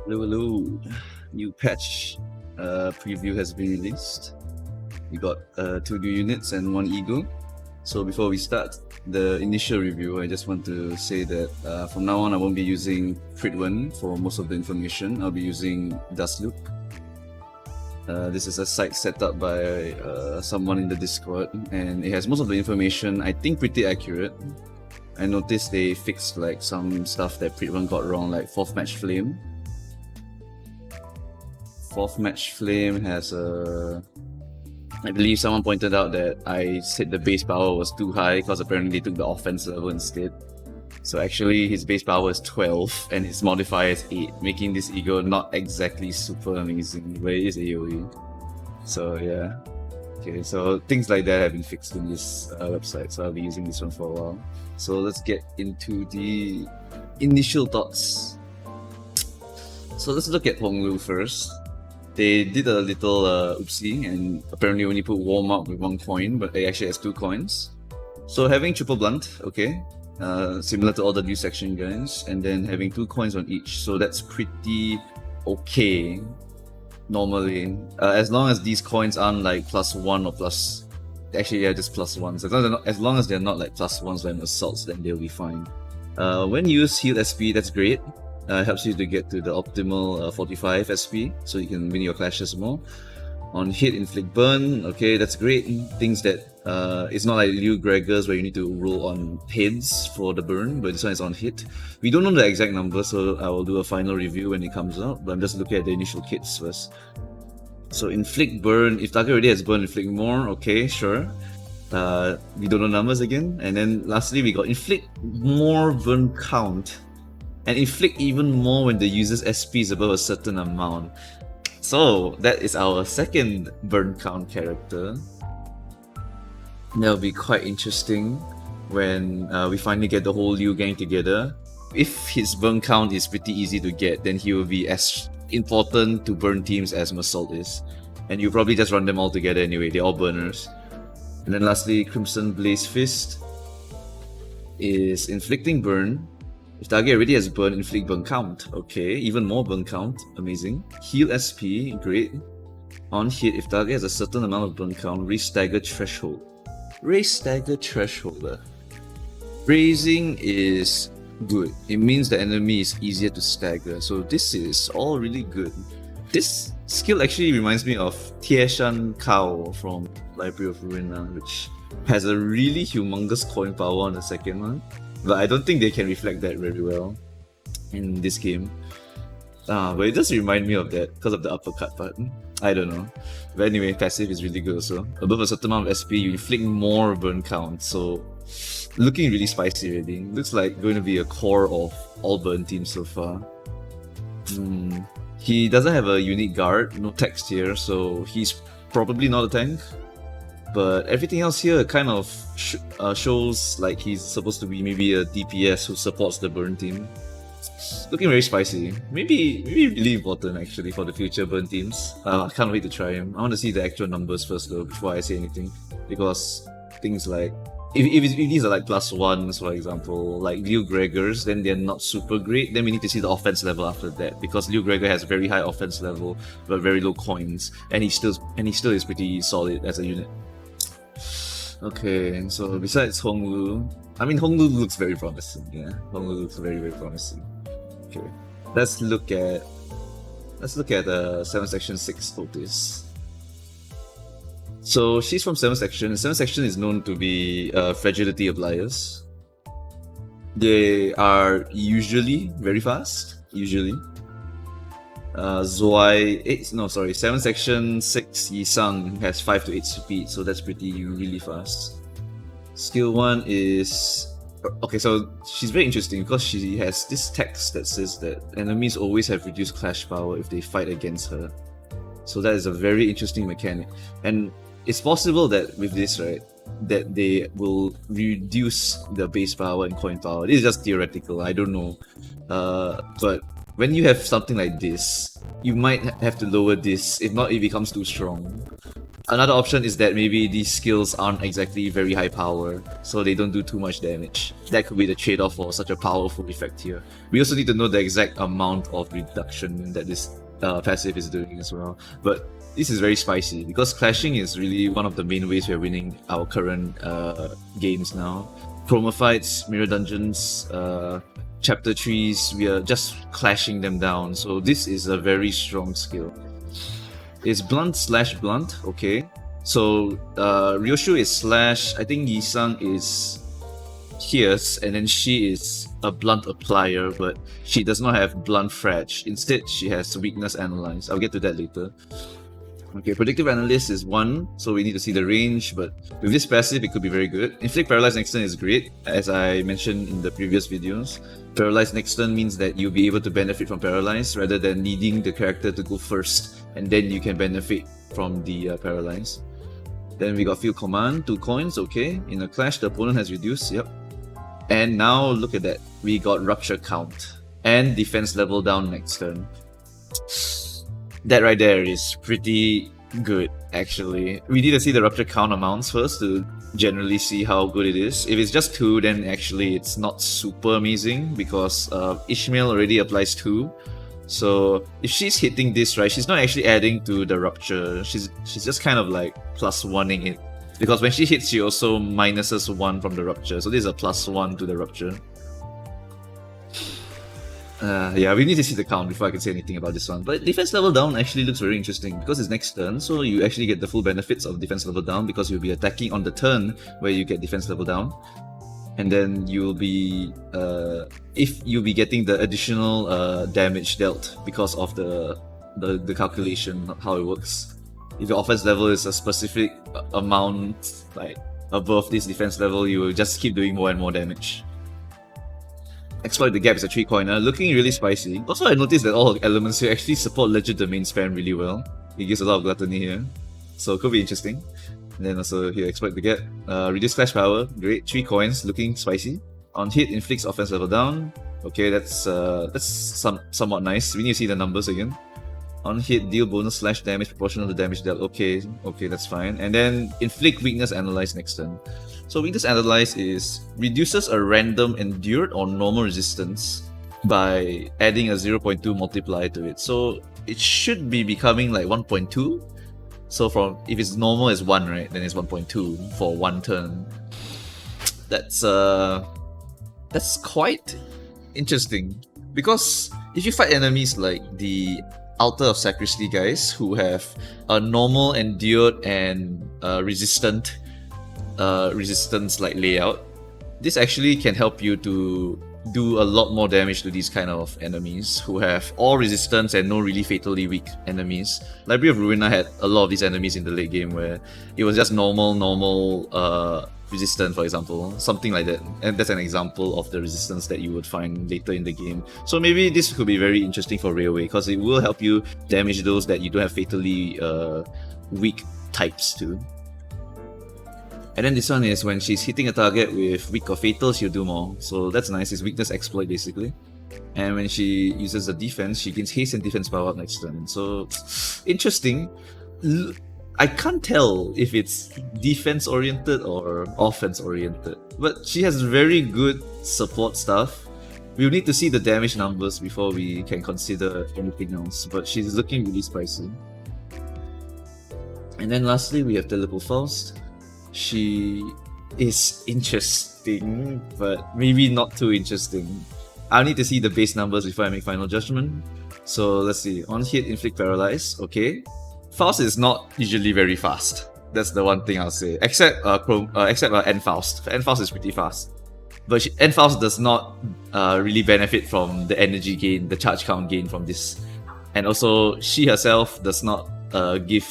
Hello, hello. New patch preview has been released. We got 2 new units and 1 eagle. So before we start the initial review, I just want to say that from now on I won't be using Crit1 for most of the information. I'll be using Dustloop. This is a site set up by someone in the Discord, and it has most of the information, I think, pretty accurate. I noticed they fixed like some stuff that Crit1 got wrong, like 4th Match Flame. 4th Match Flame has a... I believe someone pointed out that I said the base power was too high because apparently they took the offense level instead. So actually his base power is 12 and his modifier is 8, making this eagle not exactly super amazing, but it is AoE. So yeah. Okay, so things like that have been fixed in this website, so I'll be using this one for a while. So let's get into the initial thoughts. So let's look at Honglu first. They did a little oopsie and apparently only put warm up with 1 coin, but it actually has 2 coins. So having triple blunt, okay, similar to all the Liu Section guns, and then having 2 coins on each, so that's pretty okay normally, as long as these coins aren't like +1 or plus. Actually, yeah, just +1s. As long as they're not like +1s like assaults, then they'll be fine. When you use heal SP, that's great. Helps you to get to the optimal 45 SP, so you can win your clashes more. On hit, inflict burn, okay, that's great. Things that it's not like Liu Gregor's where you need to roll on heads for the burn, but this one is on hit. We don't know the exact number, so I will do a final review when it comes out, but I'm just looking at the initial kits first. So inflict burn, if target already has burn, inflict more, okay, sure. We don't know numbers again. And then lastly, we got inflict more burn count, and inflict even more when the user's SP is above a certain amount. So that is our second burn count character. That'll be quite interesting when we finally get the whole Liu gang together. If his burn count is pretty easy to get, then he will be as important to burn teams as Massault is. And you probably just run them all together anyway, they're all burners. And then lastly, Crimson Blaze Fist is inflicting burn. If target already has burn, inflict burn count. Okay, even more burn count. Amazing. Heal SP, great. On hit, if target has a certain amount of burn count, raise stagger threshold. Raise stagger threshold. Raising is good. It means the enemy is easier to stagger. So this is all really good. This skill actually reminds me of Tieshan Kao from Library of Ruina, which has a really humongous coin power on the second one. But I don't think they can reflect that very well in this game. But it does remind me of that because of the uppercut button. I don't know. But anyway, passive is really good also. Above a certain amount of SP, you inflict more burn count. So looking really spicy already. Looks like going to be a core of all burn teams so far. He doesn't have a unique guard, no text here, so he's probably not a tank. But everything else here kind of shows like he's supposed to be maybe a DPS who supports the burn team. Looking very spicy. Maybe really important actually for the future burn teams. I can't wait to try him. I want to see the actual numbers first though before I say anything. Because things like if these are like +1s, for example, like Liu Gregor's, then they're not super great. Then we need to see the offense level after that, because Liu Gregor has very high offense level but very low coins, and he still is pretty solid as a unit. Okay, so besides Honglu, I mean Honglu looks very promising. Yeah, Honglu looks very promising. Okay, let's look at 7 Section 6 Outis. So she's from 7 Section. 7 Section is known to be Fragility Obligers. They are usually very fast. Usually. 7 Section 6 Yisang has 5 to 8 speed, so that's really fast. Skill 1 is... Okay, so she's very interesting because she has this text that says that enemies always have reduced clash power if they fight against her. So that is a very interesting mechanic. And it's possible that with this, right, that they will reduce the base power and coin power. This is just theoretical, I don't know. But when you have something like this, you might have to lower this. If not, it becomes too strong. Another option is that maybe these skills aren't exactly very high power, so they don't do too much damage. That could be the trade-off for such a powerful effect here. We also need to know the exact amount of reduction that this passive is doing as well. But this is very spicy because clashing is really one of the main ways we're winning our current games now. Chroma fights, mirror dungeons, chapter trees, we are just clashing them down. So this is a very strong skill. It's blunt/blunt, okay. So Ryoshu is slash, I think Yisang is pierce, and then she is a blunt applier, but she does not have blunt frag. Instead, she has weakness analyze. I'll get to that later. Okay, predictive analyst is 1, so we need to see the range, but with this passive, it could be very good. Inflict paralyze next turn is great, as I mentioned in the previous videos. Paralyze next turn means that you'll be able to benefit from paralyze rather than needing the character to go first, and then you can benefit from the paralyze. Then we got field command, 2 coins, okay. In a clash, the opponent has reduced, yep. And now look at that, we got rupture count and defense level down next turn. That right there is pretty good, actually. We need to see the rupture count amounts first to generally see how good it is. If it's just 2, then actually it's not super amazing because Ishmael already applies 2. So if she's hitting this, right, she's not actually adding to the rupture. She's just kind of like +1ing it. Because when she hits, she also minuses 1 from the rupture. So this is a +1 to the rupture. Yeah, we need to see the count before I can say anything about this one. But defense level down actually looks very interesting because it's next turn, so you actually get the full benefits of defense level down because you'll be attacking on the turn where you get defense level down. And then you'll be, if you'll be getting the additional damage dealt because of the calculation, how it works. If your offense level is a specific amount, like above this defense level, you will just keep doing more and more damage. Exploit the Gap is a 3-coiner, looking really spicy. Also, I noticed that all elements here actually support Legend Domain spam really well. It gives a lot of gluttony here, so it could be interesting. And then also here, Exploit the Gap. Reduce Clash Power, great. 3 coins, looking spicy. On hit, inflicts offense level down. Okay, that's somewhat nice. We need to see the numbers again. On hit, deal bonus / damage proportional to damage dealt. Okay, that's fine. And then inflict weakness analyze next turn. So weakness analyze is reduces a random endured or normal resistance by adding a 0.2 multiplier to it. So it should be becoming like 1.2. So from if it's normal is 1, right? Then it's 1.2 for 1 turn. That's quite interesting because if you fight enemies like the Altar of Sacristy guys who have a normal, endured, and resistance like layout, this actually can help you to do a lot more damage to these kind of enemies who have all resistance and no really fatally weak enemies. Library of Ruina had a lot of these enemies in the late game where it was just normal resistance, for example, something like that, and that's an example of the resistance that you would find later in the game. So maybe this could be very interesting for Railway because it will help you damage those that you don't have fatally weak types to. And then this one is when she's hitting a target with weak or fatal, she'll do more. So that's nice, it's weakness exploit basically. And when she uses the defense, she gains haste and defense power up next turn. So interesting. I can't tell if it's defense oriented or offense oriented, but she has very good support stuff. We'll need to see the damage numbers before we can consider anything else, but she's looking really spicy. And then lastly, we have Telepole Faust. She is interesting, but maybe not too interesting. I'll need to see the base numbers before I make final judgment. So let's see. On hit, inflict paralyze. Okay. Faust is not usually very fast. That's the one thing I'll say. Except End Faust. End Faust is pretty fast. But End Faust does not really benefit from the energy gain, the charge count gain from this. And also, she herself does not give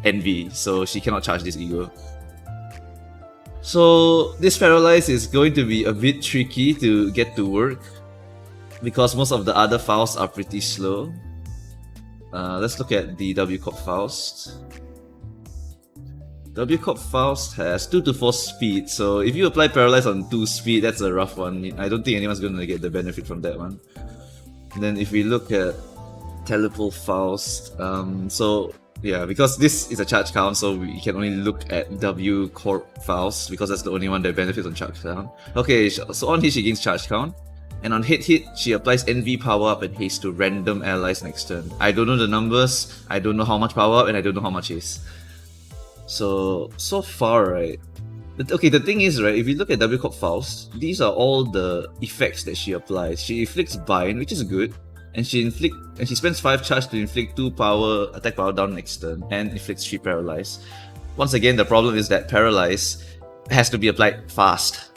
envy, so she cannot charge this ego. So this paralyze is going to be a bit tricky to get to work because most of the other Fausts are pretty slow. Let's look at the W Corp Faust. W Corp Faust has 2 to 4 speed, so if you apply paralyze on 2 speed, that's a rough one. I don't think anyone's going to get the benefit from that one. And then if we look at Telepole Faust, so Yeah, because this is a charge count, so we can only look at W Corp Faust because that's the only one that benefits on charge count. Okay, so on hit she gains charge count, and on hit she applies NV power up and haste to random allies next turn. I don't know the numbers, I don't know how much power up, and I don't know how much haste. So far, right? Okay, the thing is, right, if you look at W Corp Faust, these are all the effects that she applies. She inflicts bind, which is good, and she spends 5 charge to inflict 2 attack power down next turn, and inflicts 3 paralyze. Once again, the problem is that paralyze has to be applied fast.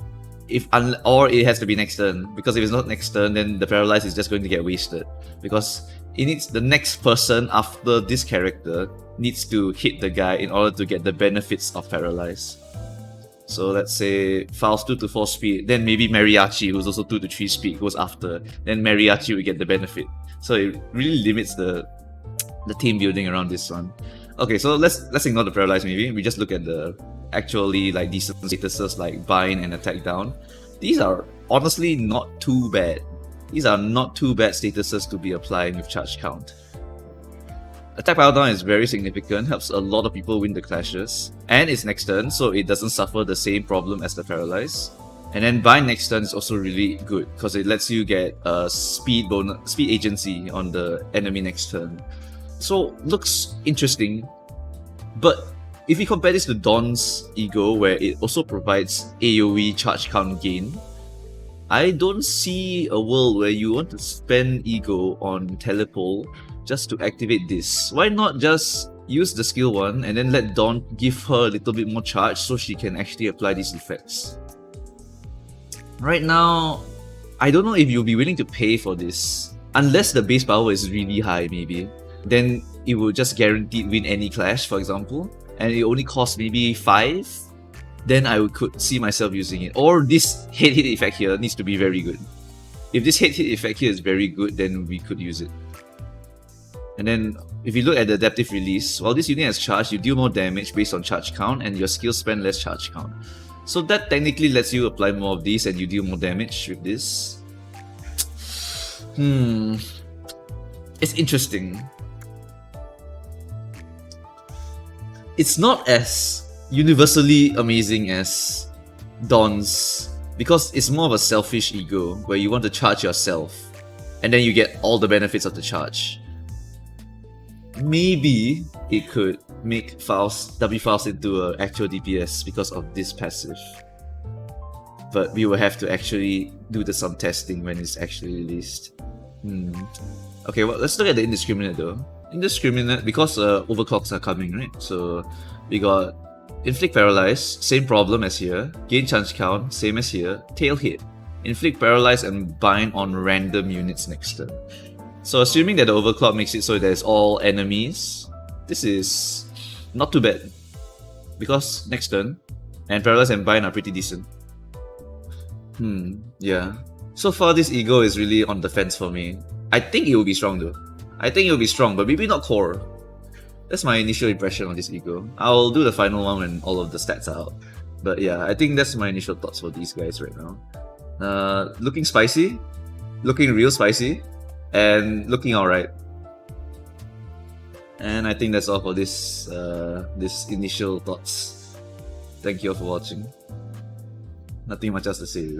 Or it has to be next turn, because if it's not next turn, then the paralyze is just going to get wasted. Because it needs the next person after this character needs to hit the guy in order to get the benefits of paralyze. So let's say Faust 2 to 4 speed, then maybe Mariachi, who's also 2 to 3 speed, goes after. Then Mariachi will get the benefit. So it really limits the team building around this one. Okay, so let's ignore the paralyze maybe. We just look at the actually like decent statuses like bind and attack down. These are honestly not too bad. These are not too bad statuses to be applying with charge count. Attack power down is very significant, helps a lot of people win the clashes, and it's next turn, so it doesn't suffer the same problem as the paralyze. And then bind next turn is also really good because it lets you get a speed agency on the enemy next turn. So looks interesting, but if you compare this to Dawn's Ego, where it also provides AoE charge count gain, I don't see a world where you want to spend Ego on Telepole just to activate this. Why not just use the skill one and then let Dawn give her a little bit more charge so she can actually apply these effects? Right now, I don't know if you'll be willing to pay for this. Unless the base power is really high maybe. Then it will just guaranteed win any clash, for example. And it only costs maybe 5. Then I could see myself using it. Or this hit effect here needs to be very good. If this hit effect here is very good, then we could use it. And then, if you look at the adaptive release, while this unit has charge, you deal more damage based on charge count, and your skills spend less charge count. So that technically lets you apply more of these, and you deal more damage with this. It's interesting. It's not as universally amazing as Dawn's, because it's more of a selfish ego, where you want to charge yourself, and then you get all the benefits of the charge. Maybe it could make W Faust into an actual DPS because of this passive. But we will have to actually do some testing when it's actually released. Okay, well, let's look at the indiscriminate though. Indiscriminate, because overclocks are coming, right? So we got inflict paralyze, same problem as here. Gain charge count, same as here. Tail hit. Inflict paralyze and bind on random units next turn. So assuming that the overclock makes it so there's all enemies, this is not too bad. Because next turn, and paralyze and bind are pretty decent. Yeah. So far this ego is really on the fence for me. I think it will be strong though. I think it will be strong, but maybe not core. That's my initial impression on this ego. I'll do the final one when all of the stats are out. But yeah, I think that's my initial thoughts for these guys right now. Looking spicy, looking real spicy, and looking alright. And I think that's all for this initial thoughts. Thank you all for watching. Nothing much else to say.